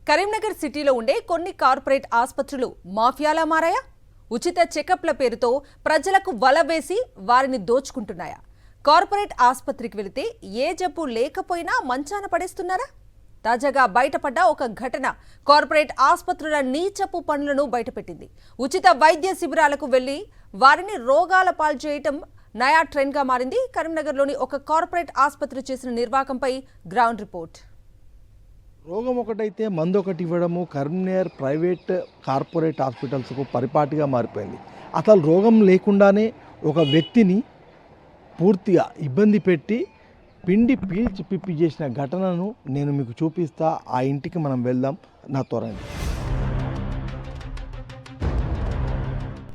కరీంనగర్ సిటీలో ఉండే కొన్ని కార్పొరేట్ ఆసుపత్రులు మాఫియాలా మారాయా? ఉచిత చెకప్ల పేరుతో ప్రజలకు వల వేసి వారిని దోచుకుంటున్నాయా? కార్పొరేట్ ఆసుపత్రికి వెళితే ఏ జబ్బు లేకపోయినా మంచాన పడేస్తున్నారా? తాజాగా బయటపడ్డ ఒక ఘటన కార్పొరేట్ ఆసుపత్రుల నీచపు పనులను బయటపెట్టింది. ఉచిత వైద్య శిబిరాలకు వెళ్లి వారిని రోగాల పాలు చేయటం నయా ట్రెండ్గా మారింది. కరీంనగర్లోని ఒక కార్పొరేట్ ఆసుపత్రి చేసిన నిర్వాకంపై గ్రౌండ్ రిపోర్ట్. రోగం ఒకటైతే మందు ఒకటి ఇవ్వడము కరీంనగర్ ప్రైవేట్ కార్పొరేట్ హాస్పిటల్స్కు పరిపాటిగా మారిపోయింది. అసలు రోగం లేకుండానే ఒక వ్యక్తిని పూర్తిగా ఇబ్బంది పెట్టి పిండి పీల్చి పిప్పి చేసిన ఘటనను నేను మీకు చూపిస్తా. ఆ ఇంటికి మనం వెళ్దాం, నాతో రండి.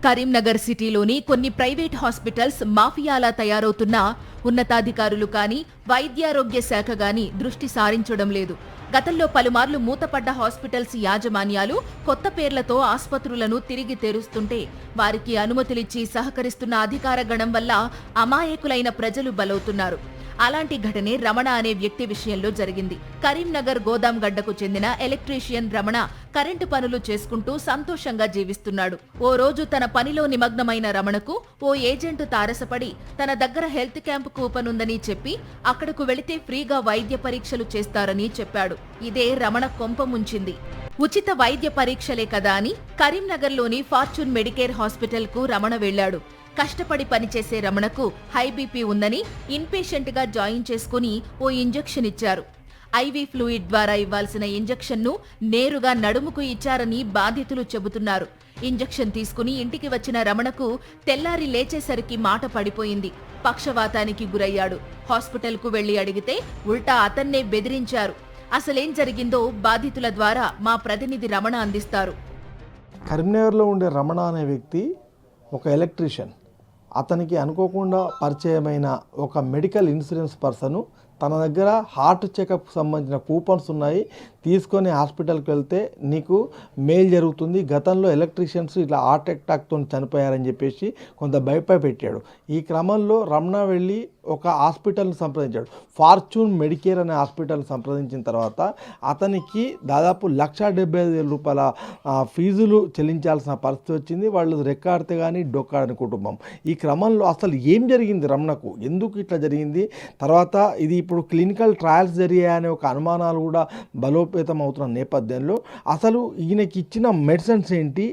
కరీంనగర్ సిటీలోని కొన్ని ప్రైవేట్ హాస్పిటల్స్ మాఫియాలా తయారవుతున్నా ఉన్నతాధికారులు కానీ వైద్యారోగ్య శాఖ గాని దృష్టి సారించడం లేదు. గతంలో పలుమార్లు మూతపడ్డ హాస్పిటల్స్ యాజమాన్యాలు కొత్త పేర్లతో ఆసుపత్రులను తిరిగి తెరుస్తుంటే వారికి అనుమతులిచ్చి సహకరిస్తున్న అధికార గణం వల్ల అమాయకులైన ప్రజలు బలవుతున్నారు. అలాంటి ఘటనే రమణ అనే వ్యక్తి విషయంలో జరిగింది. కరీంనగర్ గోదాంగడ్డకు చెందిన ఎలక్ట్రీషియన్ రమణ కరెంటు పనులు చేసుకుంటూ సంతోషంగా జీవిస్తున్నాడు. ఓ రోజు తన పనిలో నిమగ్నమైన రమణకు ఓ ఏజెంట్ తారసపడి తన దగ్గర హెల్త్ క్యాంప్ కూపన్ ఉందని చెప్పి అక్కడకు వెళితే ఫ్రీగా వైద్య పరీక్షలు చేస్తారని చెప్పాడు. ఇదే రమణ కొంప ముంచింది. ఉచిత వైద్య పరీక్షలే కదా అని కరీంనగర్లోని ఫార్చ్యూన్ మెడికేర్ హాస్పిటల్ కు రమణ వెళ్లాడు. కష్టపడి పనిచేసే రమణకు హై బీపీ ఉందని ఇన్పేషెంట్ గా జాయిన్ చేసుకుని ఓ ఇంజెక్షన్ ఇచ్చారు. ఐవీ ఫ్లూయిడ్ ద్వారా ఇవ్వాల్సిన ఇంజెక్షన్ను నేరుగా నడుముకు ఇచ్చారని బాధితులు చెబుతున్నారు. ఇంజెక్షన్ తీసుకుని ఇంటికి వచ్చిన రమణకు తెల్లారి లేచేసరికి మాట పడిపోయింది. పక్షవాతానికి గురయ్యాడు. హాస్పిటల్కు వెళ్లి అడిగితే ఉల్టా అతన్నే బెదిరించారు. అసలేం జరిగిందో బాధితుల ద్వారా మా ప్రతినిధి రమణ అందిస్తారు. కరీంనగర్లో ఉండే రమణ అనే వ్యక్తి ఒక ఎలక్ట్రీషియన్. అతనికి అనుకోకుండా పరిచయమైన ఒక మెడికల్ ఇన్సూరెన్స్ పర్సను తన దగ్గర హార్ట్ చెకప్ సంబంధించిన కూపన్స్ ఉన్నాయి, తీసుకొని హాస్పిటల్కి వెళ్తే నీకు మేలు జరుగుతుంది, గతంలో ఎలక్ట్రీషియన్స్ ఇట్లా హార్ట్ అటాక్తో చనిపోయారని చెప్పేసి కొంత భయపెట్టాడు. ఈ క్రమంలో రమణ వెళ్ళి ఒక హాస్పిటల్ని సంప్రదించాడు. ఫార్చ్యూన్ మెడికేర్ అనే హాస్పిటల్ని సంప్రదించిన తర్వాత అతనికి దాదాపు 1,70,000 రూపాయల ఫీజులు చెల్లించాల్సిన పరిస్థితి వచ్చింది. వాళ్ళు రెక్కాడితే కానీ డొక్కాడని కుటుంబం. ఈ క్రమంలో అసలు ఏం జరిగింది రమణకు, ఎందుకు ఇట్లా జరిగింది, తర్వాత ఇది ఇప్పుడు క్లినికల్ ట్రయల్స్ జరిగాయనే ఒక అనుమానాలు కూడా బలోపేతం అవుతున్న నేపథ్యంలో అసలు ఈయనకి ఇచ్చిన మెడిసిన్స్ ఏంటి,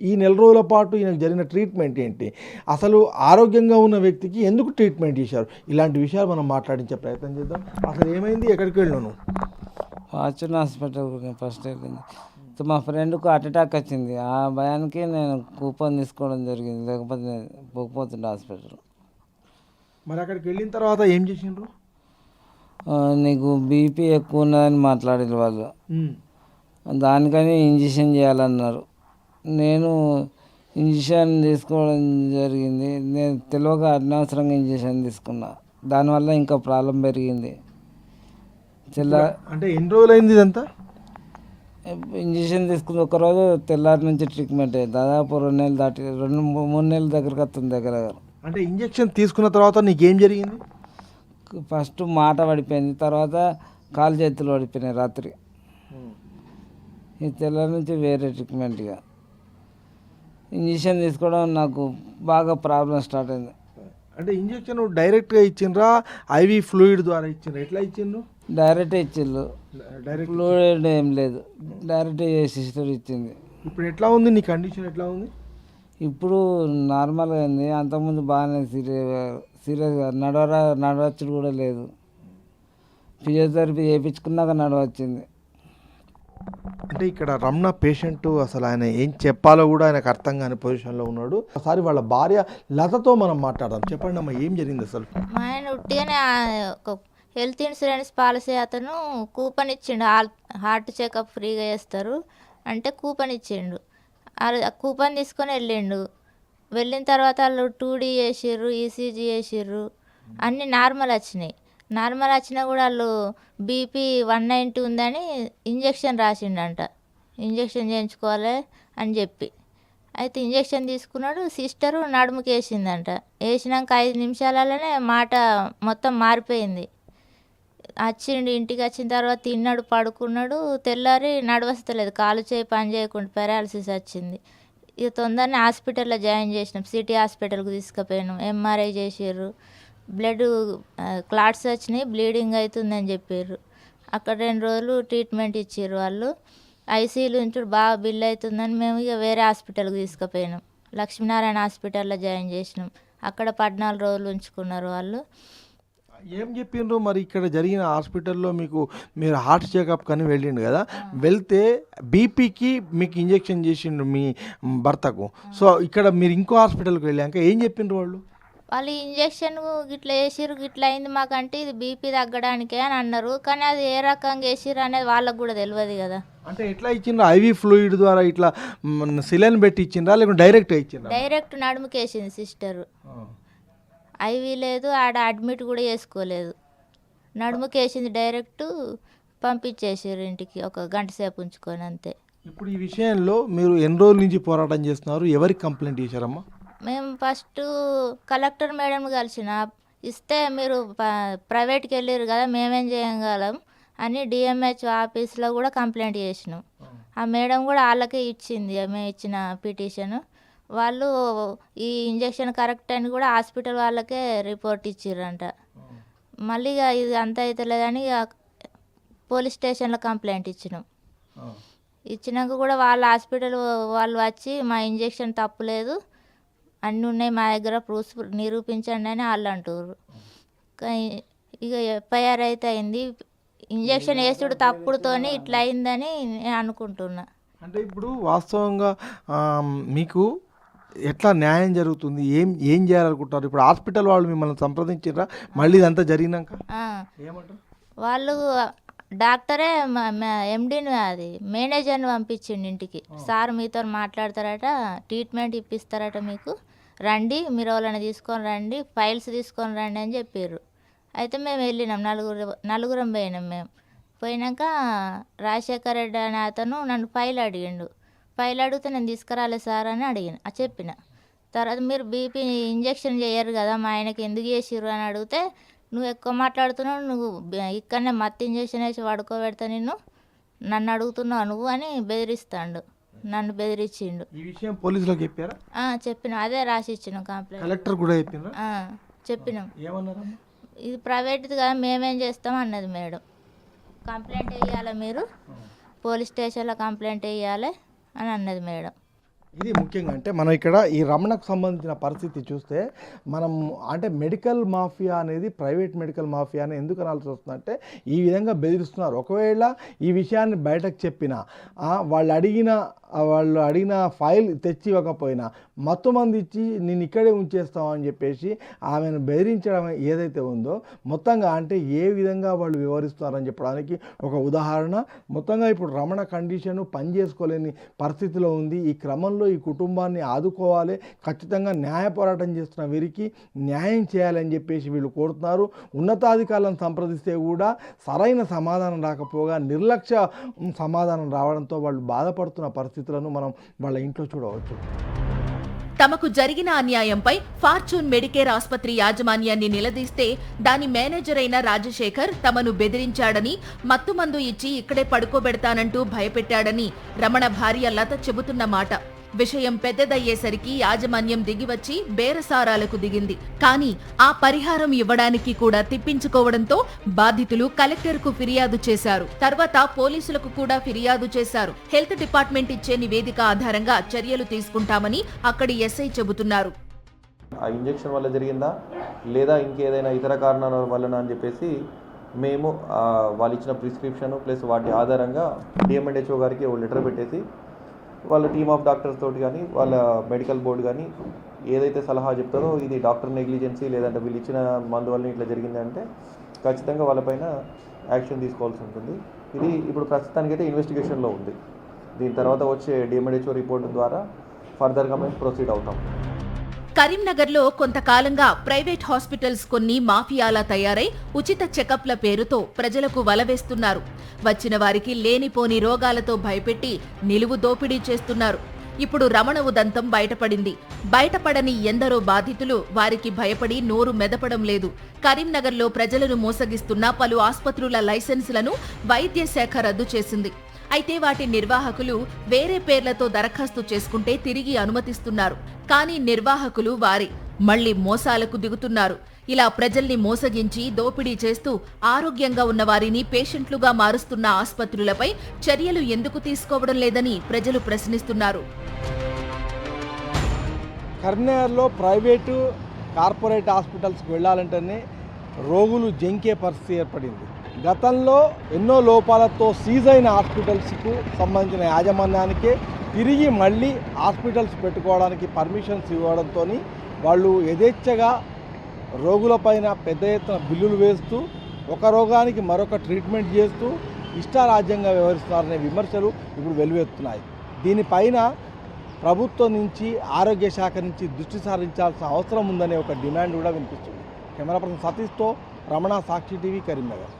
ఈ నెల రోజుల పాటు ఈయనకు జరిగిన ట్రీట్మెంట్ ఏంటి, అసలు ఆరోగ్యంగా ఉన్న వ్యక్తికి ఎందుకు ట్రీట్మెంట్ చేశారు, ఇలాంటి విషయాలు మనం మాట్లాడించే ప్రయత్నం చేద్దాం. అసలు ఏమైంది, ఎక్కడికి వెళ్ళాను? ఫార్చ్యూన్ హాస్పిటల్ ఫస్ట్ వెళ్ళింది. మా ఫ్రెండ్కు హార్ట్ అటాక్ వచ్చింది. ఆ భయానికి నేను కూపన్ తీసుకోవడం జరిగింది, లేకపోతే పోకపోతుండే హాస్పిటల్. మరి అక్కడికి వెళ్ళిన తర్వాత ఏం చేసిండ్రు? నీకు బీపీ ఎక్కువ ఉన్నదని మాట్లాడారు వాళ్ళు. దానికని ఇంజెక్షన్ చేయాలన్నారు. నేను ఇంజెక్షన్ తీసుకోవడం జరిగింది. నేను తెలియక అనవసరంగా ఇంజెక్షన్ తీసుకున్నా. దానివల్ల ఇంకా ప్రాబ్లం పెరిగింది. అంటే ఎన్ని రోజులు అయింది ఇదంతా? ఇంజెక్షన్ తీసుకుని ఒకరోజు తెల్లారి నుంచి ట్రీట్మెంట్ అయ్యింది. దాదాపు 2 నెలలు దాటి 2-3 నెలల దగ్గరకు వస్తుంది దగ్గర. అంటే ఇంజెక్షన్ తీసుకున్న తర్వాత నీకేం జరిగింది? ఫస్ట్ మాట పడిపోయింది, తర్వాత కాలు చేతులు పడిపోయినాయి రాత్రి. ఈ తెల్లారి నుంచి వేరే ట్రీట్మెంట్గా ఇంజెక్షన్ తీసుకోవడం నాకు బాగా ప్రాబ్లం స్టార్ట్ అయింది. అంటే ఇంజెక్షన్ డైరెక్ట్గా ఇచ్చిండ్రా, ఐవీ ఫ్లూయిడ్ ద్వారా ఇచ్చిండ్రా, ఎట్లా ఇచ్చిండ్రు? డైరెక్టే ఇచ్చిళ్ళు, ఫ్లూయిడ్ ఏం లేదు, డైరెక్ట్ సిస్టర్ ఇచ్చింది. ఇప్పుడు ఎట్లా ఉంది నీ కండిషన్, ఎట్లా ఉంది? ఇప్పుడు నార్మల్గా ఉంది. అంతకుముందు బాగానే సీరియస్గా నడవచ్చుడు కూడా లేదు. ఫిజియోథెరపీ చేయించుకున్నాక నడవచ్చింది. అంటే ఇక్కడ రమణ పేషెంట్ అసలు ఆయన ఏం చెప్పాలో కూడా ఆయనకు అర్థం కాని పొజిషన్లో ఉన్నాడు. ఒకసారి వాళ్ళ భార్య లతతో మనం మాట్లాడదాం. చెప్పండి అమ్మా, ఏం జరిగింది అసలు? ఆయన ఉట్టిగానే ఒక హెల్త్ ఇన్సూరెన్స్ పాలసీ అతను కూపన్ ఇచ్చిండు, హార్ట్ చెకప్ ఫ్రీగా చేస్తారు అంటే కూపన్ ఇచ్చిండు. ఆ కూపన్ తీసుకొని వెళ్ళిండు. వెళ్ళిన తర్వాత వాళ్ళు 2D చేసిర్రు, ఈసీజీ చేసిర్రు, అన్నీ నార్మల్ వచ్చినాయి. నార్మల్ వచ్చినా కూడా వాళ్ళు బీపీ 190 ఉందని ఇంజెక్షన్ రాసిండంట. ఇంజెక్షన్ చేయించుకోవాలి అని చెప్పి అయితే ఇంజెక్షన్ తీసుకున్నాడు. సిస్టరు నడుముకి వేసిందంట. వేసినాక 5 నిమిషాలలోనే మాట మొత్తం మారిపోయింది. వచ్చిండు, ఇంటికి వచ్చిన తర్వాత తిన్నాడు, పడుకున్నాడు. తెల్లారి నడవస్తలేదు, కాలు చేయి పని చేయకుండా పెరాలసిస్ వచ్చింది. ఇక తొందరనే హాస్పిటల్లో జాయిన్ చేసినాం, సిటీ హాస్పిటల్కి తీసుకుపోయినాం. ఎంఆర్ఐ చేసారు, బ్లడ్ క్లాట్స్ వచ్చినాయి, బ్లీడింగ్ అవుతుందని చెప్పారు. అక్కడ 2 రోజులు ట్రీట్మెంట్ ఇచ్చారు వాళ్ళు. ఐసీయూలో ఉంచుడు బాగా బిల్ అవుతుందని మేము ఇక వేరే హాస్పిటల్కి తీసుకుపోయినాం. లక్ష్మీనారాయణ హాస్పిటల్లో జాయిన్ చేసినాం. అక్కడ 14 రోజులు ఉంచుకున్నారు వాళ్ళు. ఏం చెప్పిండ్రు మరి ఇక్కడ జరిగిన హాస్పిటల్లో మీరు హార్ట్ చెకప్ కానీ వెళ్ళిండు కదా, వెళ్తే బీపీకి మీకు ఇంజెక్షన్ చేసిండు మీ భర్తకు. సో ఇక్కడ మీరు ఇంకో హాస్పిటల్కి వెళ్ళాక ఏం చెప్పిండ్రు వాళ్ళు? వాళ్ళు ఇంజక్షన్ గిట్లా వేసిర్రు, గిట్లా అయింది మాకంటే ఇది బీపీ తగ్గడానికే అని అన్నారు. కానీ అది ఏ రకంగా వేసిర్రు అనేది వాళ్ళకు కూడా తెలియదు కదా. అంటే ఎట్లా ఇచ్చిండ్రు? ఐవీ ఫ్లూయిడ్ ద్వారా ఇట్లా సిలైన్ పెట్టి ఇచ్చిండ్రా లేకుంటే డైరెక్ట్ ఇచ్చిండ్రా? డైరెక్ట్ నడుముకి వేసింది సిస్టరు. ఐవీ లేదు, ఆడ అడ్మిట్ కూడా చేసుకోలేదు. నడుముకి వేసింది, డైరెక్ట్ పంపించేసారు ఇంటికి, ఒక గంట సేపు ఉంచుకొని అంతే. ఇప్పుడు ఈ విషయంలో మీరు ఎన్ని రోజుల నుంచి పోరాటం చేస్తున్నారు? ఎవరికి కంప్లైంట్ చేశారమ్మా? మేము ఫస్ట్ కలెక్టర్ మేడం కలిసిన, ఇస్తే మీరు ప్రైవేట్కి వెళ్ళారు కదా, మేమేం చేయగలం అని డిఎంహెచ్ ఆఫీస్లో కూడా కంప్లైంట్ చేసినాం. ఆ మేడం కూడా వాళ్ళకే ఇచ్చింది మేము ఇచ్చిన పిటిషన్. వాళ్ళు ఈ ఇంజక్షన్ కరెక్ట్ అని కూడా హాస్పిటల్ వాళ్ళకే రిపోర్ట్ ఇచ్చిర్రంట. మళ్ళీ ఇక ఇది అంత అవుతలేదని పోలీస్ స్టేషన్లో కంప్లైంట్ ఇచ్చినాం. ఇచ్చినాక కూడా వాళ్ళ హాస్పిటల్ వాళ్ళు వచ్చి మా ఇంజక్షన్ తప్పులేదు, అన్నీ ఉన్నాయి మా దగ్గర, ప్రూఫ్స్ నిరూపించండి అని వాళ్ళు అంటారు. ఇక ఎఫ్ఐఆర్ అయితే అయింది. ఇంజక్షన్ వేసుడు తప్పుడుతోని ఇట్లా అయిందని నేను అనుకుంటున్నా. అంటే ఇప్పుడు వాస్తవంగా మీకు ఎట్లా న్యాయం జరుగుతుంది? ఏం చేయాలనుకుంటారు? ఇప్పుడు హాస్పిటల్ వాళ్ళు మిమ్మల్ని సంప్రదించారా మళ్ళీ ఇదంతా జరిగినాక? ఏమంటారు వాళ్ళు? డాక్టరే ఎండీని, అది మేనేజర్ని పంపించిండు ఇంటికి. సార్ మీతో మాట్లాడతారట, ట్రీట్మెంట్ ఇప్పిస్తారట, మీకు రండి, మీరు వాళ్ళని తీసుకొని రండి, ఫైల్స్ తీసుకొని రండి అని చెప్పారు. అయితే మేము వెళ్ళినాం, నలుగురం పోయినాం. మేము పోయినాక రాజశేఖర్ రెడ్డి అనే అతను నన్ను ఫైల్ అడిగిండు. ఫైల్ అడిగితే నేను తీసుకురాలే సార్ అని చెప్పిన. తర్వాత మీరు బీపీ ఇంజక్షన్ చేయరు కదా, మా ఆయనకి ఎందుకు చేసిర్రు అని అడిగితే, నువ్వు ఎక్కువ మాట్లాడుతున్నావు, నువ్వు ఇక్కడనే మత్తు ఇంజక్షన్ వేసి పడుకోబెడతా, నన్ను అడుగుతున్నావు నువ్వు అని బెదిరిస్తాడు. నన్ను బెదిరించిండు. ఈ విషయం పోలీసులకు చెప్పారా? చెప్పినాం, అదే రాసి ఇచ్చినాం కంప్లైంట్. కలెక్టర్ కూడా చెప్పినా? చెప్పినాం. ఏమన్నారు? ఇది ప్రైవేట్ది కదా, మేమేం చేస్తాం అన్నది మేడం. కంప్లైంట్ వేయాలి, మీరు పోలీస్ స్టేషన్లో కంప్లైంట్ వేయాలి అని అన్నది మేడం. ఇది ముఖ్యంగా అంటే మనం ఇక్కడ ఈ రమణకు సంబంధించిన పరిస్థితి చూస్తే మనం అంటే మెడికల్ మాఫియా అనేది ప్రైవేట్ మెడికల్ మాఫియా అని ఎందుకు అనాల్సి వస్తుందంటే ఈ విధంగా బెదిరిస్తున్నారు. ఒకవేళ ఈ విషయాన్ని బయటకు చెప్పినా వాళ్ళు అడిగిన ఫైల్ తెచ్చి ఇవ్వకపోయినా మొత్తం మంది ఇచ్చి నేను ఇక్కడే ఉంచేస్తాం అని చెప్పేసి ఆమెను బెదిరించడం ఏదైతే ఉందో మొత్తంగా అంటే ఏ విధంగా వాళ్ళు వివరిస్తున్నారని చెప్పడానికి ఒక ఉదాహరణ. మొత్తంగా ఇప్పుడు రమణ కండిషను పని చేసుకోలేని పరిస్థితిలో ఉంది. ఈ క్రమంలో ఈ కుటుంబాన్ని ఆదుకోవాలి, ఖచ్చితంగా న్యాయ పోరాటం చేస్తున్న వీరికి న్యాయం చేయాలని చెప్పేసి వీళ్ళు కోరుతున్నారు. ఉన్నతాధికారులను సంప్రదిస్తే కూడా సరైన సమాధానం రాకపోగా నిర్లక్ష్య సమాధానం రావడంతో వాళ్ళు బాధపడుతున్న పరిస్థితులను మనం వాళ్ళ ఇంట్లో చూడవచ్చు. తమకు జరిగిన అన్యాయంపై ఫార్చ్యూన్ మెడికేర్ ఆసుపత్రి యాజమాన్యాన్ని నిలదీస్తే దాని మేనేజర్ అయిన రాజశేఖర్ తమను బెదిరించాడని, మత్తుమందు ఇచ్చి ఇక్కడే పడుకోబెడతానంటూ భయపెట్టాడని రమణ భార్య లత చెబుతున్న మాట. విషయం పెద్దదయ్యేసరికి యాజమాన్యం దిగివచ్చి బేరసారాలకు దిగింది. కానీ ఆ పరిహారం ఇవ్వడానికి కూడా తిప్పించుకోవడంతో బాధితులు కలెక్టర్కు ఫిర్యాదు చేశారు. తర్వాత పోలీసులకు కూడా ఫిర్యాదు చేశారు. హెల్త్ డిపార్ట్మెంట్ ఇచ్చే నివేదిక ఆధారంగా చర్యలు తీసుకుంటామని అక్కడి ఎస్ఐ చెబుతున్నారు. ఆ ఇంజెక్షన్ వల్ల జరిగిందా లేదా ఇంకేదైనా ఇతర కారణాల వలన అని చెప్పేసి మేము వాళ్ళు ఇచ్చిన ప్రిస్క్రిప్షన్ ప్లస్ వాటి ఆధారంగా డిఎంఎండ్హెచ్ఓ గారికి ఓ లెటర్ పెట్టేసి వాళ్ళ టీమ్ ఆఫ్ డాక్టర్స్ తోటి కానీ వాళ్ళ మెడికల్ బోర్డు కానీ ఏదైతే సలహా చెప్తారో ఇది డాక్టర్ నెగ్లిజెన్సీ లేదంటే వీళ్ళు ఇచ్చిన మందు వల్ల ఇట్లా జరిగిందంటే ఖచ్చితంగా వాళ్ళపైన యాక్షన్ తీసుకోవాల్సి ఉంటుంది. ఇది ఇప్పుడు ప్రస్తుతానికైతే ఇన్వెస్టిగేషన్లో ఉంది. దీని తర్వాత వచ్చే డిఎంఎండ్హెచ్ఓ రిపోర్ట్ ద్వారా ఫర్దర్గా మేము ప్రొసీడ్ అవుతాం. కరీంనగర్లో కొంతకాలంగా ప్రైవేట్ హాస్పిటల్స్ కొన్ని మాఫియాలా తయారై ఉచిత చెకప్ల పేరుతో ప్రజలకు వలవేస్తున్నారు. వచ్చిన వారికి లేనిపోని రోగాలతో భయపెట్టి నిలువు దోపిడీ చేస్తున్నారు. ఇప్పుడు రమణ ఉదంతం బయటపడింది. బయటపడని ఎందరో బాధితులు వారికి భయపడి నోరు మెదపడం లేదు. కరీంనగర్లో ప్రజలను మోసగిస్తున్న పలు ఆస్పత్రుల లైసెన్సులను వైద్య శాఖ రద్దు చేసింది. అయితే వాటి నిర్వాహకులు వేరే పేర్లతో దరఖాస్తు చేసుకుంటే తిరిగి అనుమతిస్తున్నారు. కానీ నిర్వాహకులు వారి మళ్లీ మోసాలకు దిగుతున్నారు. ఇలా ప్రజల్ని మోసగించి దోపిడీ చేస్తూ ఆరోగ్యంగా ఉన్న వారిని పేషెంట్లుగా మారుస్తున్న ఆస్పత్రులపై చర్యలు ఎందుకు తీసుకోవడం లేదని ప్రజలు ప్రశ్నిస్తున్నారు. కరీంనగర్లో ప్రైవేటు కార్పొరేట్ హాస్పిటల్స్కి వెళ్ళాలంటేనే రోగులు జంకే పరిస్థితి ఏర్పడింది. గతంలో ఎన్నో లోపాలతో సీజ్ అయిన హాస్పిటల్స్కు సంబంధించిన యాజమాన్యానికే తిరిగి మళ్ళీ హాస్పిటల్స్ పెట్టుకోవడానికి పర్మిషన్స్ ఇవ్వడంతో వాళ్ళు యథేచ్ఛగా రోగులపైన పెద్ద ఎత్తున బిల్లులు వేస్తూ ఒక రోగానికి మరొక ట్రీట్మెంట్ చేస్తూ ఇష్టారాజ్యంగా వ్యవహరిస్తున్నారనే విమర్శలు ఇప్పుడు వెలువెత్తున్నాయి. దీనిపైన ప్రభుత్వం నుంచి ఆరోగ్య శాఖ నుంచి దృష్టి సారించాల్సిన అవసరం ఉందనే ఒక డిమాండ్ కూడా వినిపిస్తుంది. కెమెరా పర్సన్ సతీష్తో రమణ, సాక్షి టీవీ, కరీంనగర్.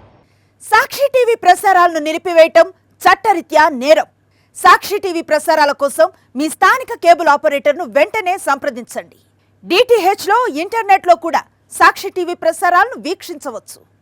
సాక్షి టీవీ ప్రసారాలను నిలిపివేయటం చట్టరీత్యా నేరం. సాక్షి టీవీ ప్రసారాల కోసం మీ స్థానిక కేబుల్ ఆపరేటర్ను వెంటనే సంప్రదించండి. DTHలో ఇంటర్నెట్లో కూడా సాక్షి టీవీ ప్రసారాలను వీక్షించవచ్చు.